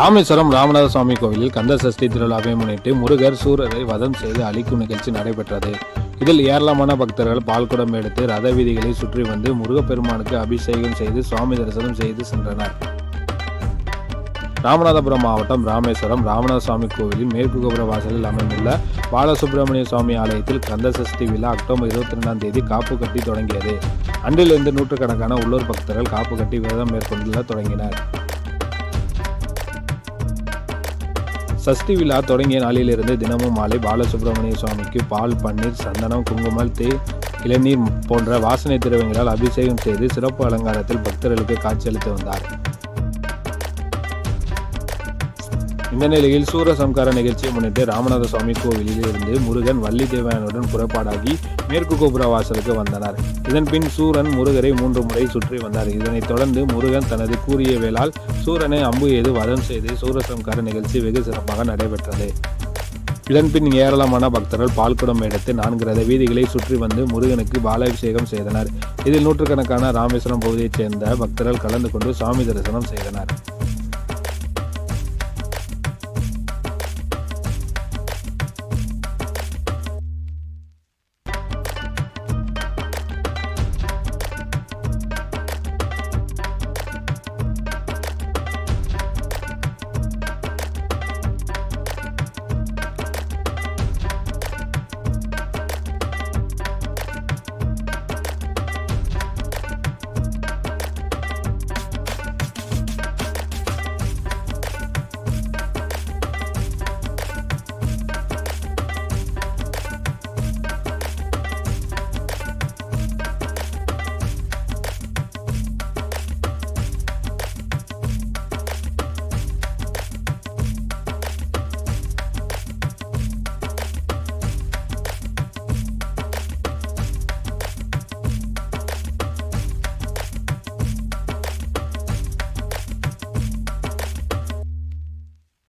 ராமேஸ்வரம் ராமநாத சுவாமி கோவிலில் கந்த சஷ்டி திருவிழாவை முன்னிட்டு முருகர் சூரரை வதம் செய்து அழிக்கும் நிகழ்ச்சி நடைபெற்றது. இதில் ஏராளமான பக்தர்கள் பால்குடம் எடுத்து ரத வீதிகளை சுற்றி வந்து முருகப்பெருமானுக்கு அபிஷேகம் செய்து சுவாமி தரிசனம் செய்து சென்றனர். ராமநாதபுரம் மாவட்டம் ராமேஸ்வரம் ராமநாத சுவாமி கோவிலின் மேற்கு கோபுர வாசலில் அமைந்துள்ள பாலசுப்பிரமணிய சுவாமி ஆலயத்தில் கந்த சஷ்டி விழா அக்டோபர் 22 காப்பு கட்டி தொடங்கியது. அன்றிலிருந்து நூற்றுக்கணக்கான உள்ளூர் பக்தர்கள் காப்பு கட்டி விரதம் மேற்கொள்ள தொடங்கினர். சஷ்டி விழா தொடங்கிய நாளிலிருந்து தினமும் மாலை பாலசுப்பிரமணிய சுவாமிக்கு பால், பன்னீர், சந்தனம், குங்குமம், தேன், இளநீர் போன்ற வாசனை திரவியங்களால் அபிஷேகம் செய்து சிறப்பு அலங்காரத்தில் பக்தர்களுக்கு காட்சியளித்து வந்தார். இந்த நிலையில் சூரசம்கார நிகழ்ச்சியை முன்னிட்டு ராமநாத சுவாமி கோவிலில் இருந்து முருகன் வள்ளி தேவயானுடன் புறப்பாடாகி மேற்கு கோபுர வாசலுக்கு வந்தனர். இதன் பின் சூரன் முருகரை 3 முறை சுற்றி வந்தார். இதனைத் தொடர்ந்து முருகன் தனது கூறிய வேளால் சூரனை அம்பு எய்து வதம் செய்து சூரசம்கார நிகழ்ச்சி வெகு சிறப்பாக நடைபெற்றது. இதன் பின் ஏராளமான பக்தர்கள் பால்குடம் எடுத்து 4 ரத வீதிகளை சுற்றி வந்து முருகனுக்கு பாலாபிஷேகம் செய்தனர். இதில் நூற்றுக்கணக்கான ராமேஸ்வரம் பகுதியைச் சேர்ந்த பக்தர்கள் கலந்து கொண்டு சுவாமி தரிசனம் செய்தனர்.